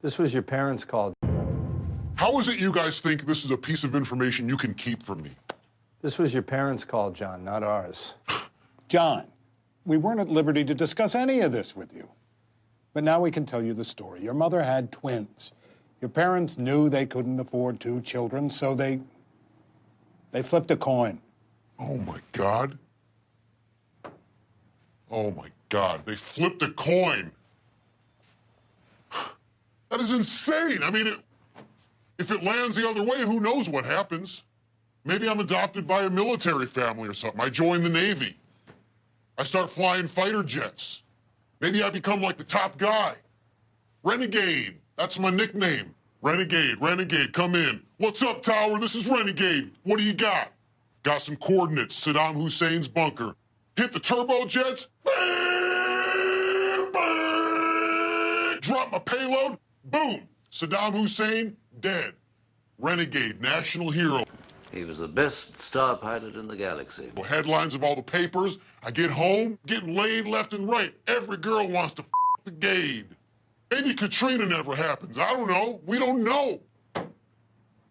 This was your parents' call. How is it you guys think this is a piece of information you can keep from me? This was your parents' call, John, not ours. John, we weren't at liberty to discuss any of this with you. But now we can tell you the story. Your mother had twins. Your parents knew they couldn't afford 2 children, so they flipped a coin. Oh my God. Oh my God, they flipped a coin. That is insane. I mean, if it lands the other way, who knows what happens? Maybe I'm adopted by a military family or something. I join the Navy. I start flying fighter jets. Maybe I become like the top guy. Renegade, that's my nickname. Renegade, come in. What's up, Tower? This is Renegade. What do you got? Got some coordinates, Saddam Hussein's bunker. Hit the turbojets. Bam, bam. Drop my payload. Boom. Saddam Hussein, dead. Renegade, national hero. He was the best star pilot in the galaxy. Headlines of all the papers. I get home, getting laid left and right. Every girl wants to the gade. Maybe Katrina never happens. I don't know. We don't know.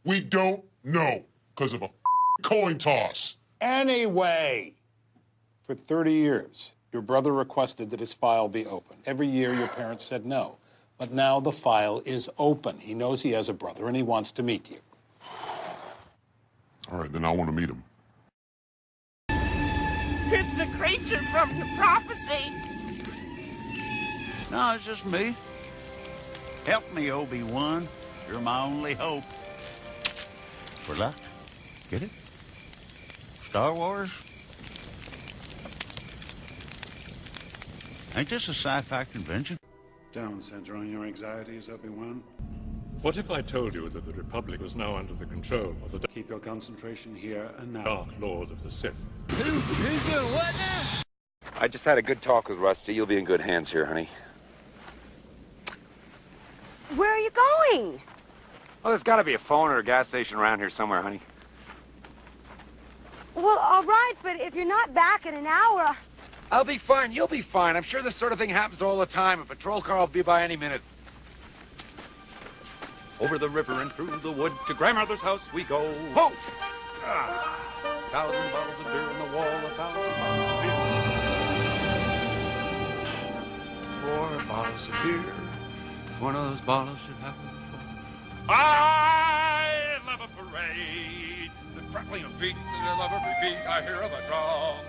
We don't know because of a coin toss. Anyway, for 30 years, your brother requested that his file be open. Every year, your parents said no. But now the file is open. He knows he has a brother, and he wants to meet you. All right, then I want to meet him. It's the creature from the prophecy. No, it's just me. Help me, Obi-Wan. You're my only hope. For luck. Get it? Star Wars? Ain't this a sci-fi convention? Down, centering your anxieties, Obi-Wan. What if I told you that the Republic was now under the control of the Keep your concentration here and now. Dark Lord of the Sith? Who's doing what now? I just had a good talk with Rusty. You'll be in good hands here, honey. Where are you going? Well, there's got to be a phone or a gas station around here somewhere, honey. Well, all right, but if you're not back in an hour... I'll be fine. You'll be fine. I'm sure this sort of thing happens all the time. A patrol car will be by any minute. Over the river and through the woods to grandmother's house we go. Whoa! 1,000 bottles of beer on the wall, 1,000 bottles of beer. 4 bottles of beer. If one of those bottles should happen to fall. I love a parade. The crackling of feet, the love of repeat. I hear of a drum.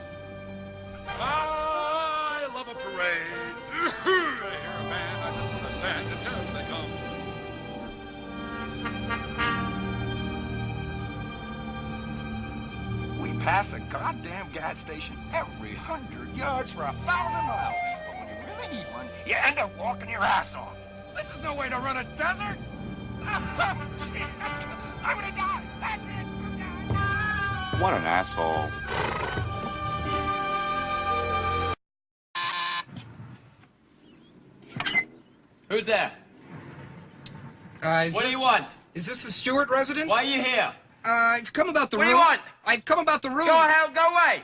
I love a parade. I hear a band. I just want to stand until they come. We pass a goddamn gas station every 100 yards for 1,000 miles. But when you really need one, you end up walking your ass off. This is no way to run a desert. I'm gonna die. That's it. What an asshole. Who's there? What do you want? Is this the Stewart residence? Why are you here? I've come about the room. What do you want? I've come about the room. Go hell, go away.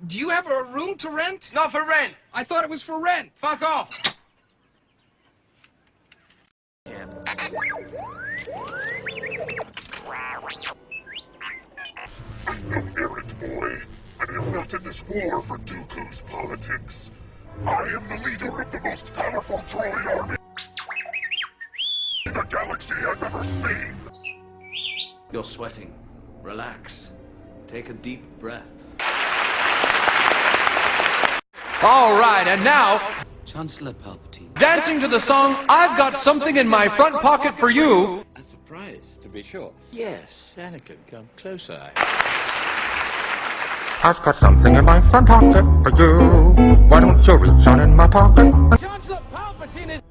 Do you have a room to rent? Not for rent. I thought it was for rent. Fuck off. I'm no errand boy, and I'm not in this war for Dooku's politics. I am the leader of the most powerful droid army the galaxy has ever seen. You're sweating. Relax. Take a deep breath. All right, and now, Chancellor Palpatine. dancing to the song, I've Got Something in My Front Pocket for You. A surprise, to be sure. Yes, Anakin, come closer. I've got something in my front pocket for you. Why don't you reach on in my pocket? Chancellor Palpatine is...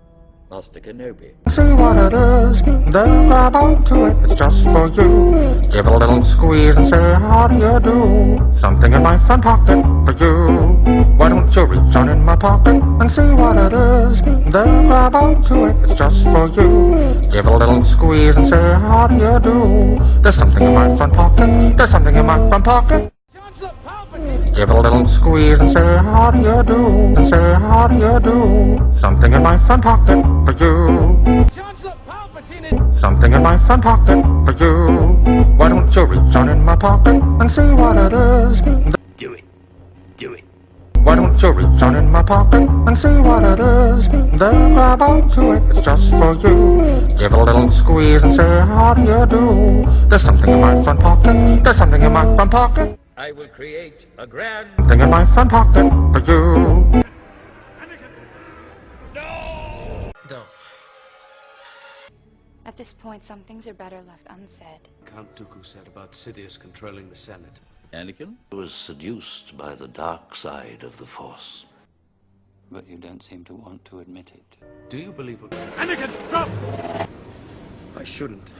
Master Kenobi. See what it is, then grab onto it, it's just for you. Give it a little squeeze and say, how do you do? Something in my front pocket for you. Why don't you reach on in my pocket and see what it is, then grab onto it, it's just for you. Give it a little squeeze and say, how do you do? There's something in my front pocket, there's something in my front pocket. Chancellor Palpatine! Give it a little squeeze and say, how do you do? And say, how do you do? Something in my front pocket for you. Chancellor Palpatine! Something in my front pocket for you. Why don't you reach on in my pocket and see what it is? Do it. Do it. Why don't you reach on in my pocket and see what it is? Then grab onto it, it's just for you. Give it a little squeeze and say, how do you do? There's something in my front pocket. There's something in my front pocket. I will create a grand... Something in my front pocket for you. No. At this point, some things are better left unsaid. Count Dooku said about Sidious controlling the Senate. Anakin was seduced by the dark side of the Force. But you don't seem to want to admit it. Do you believe what... Anakin, drop! I shouldn't.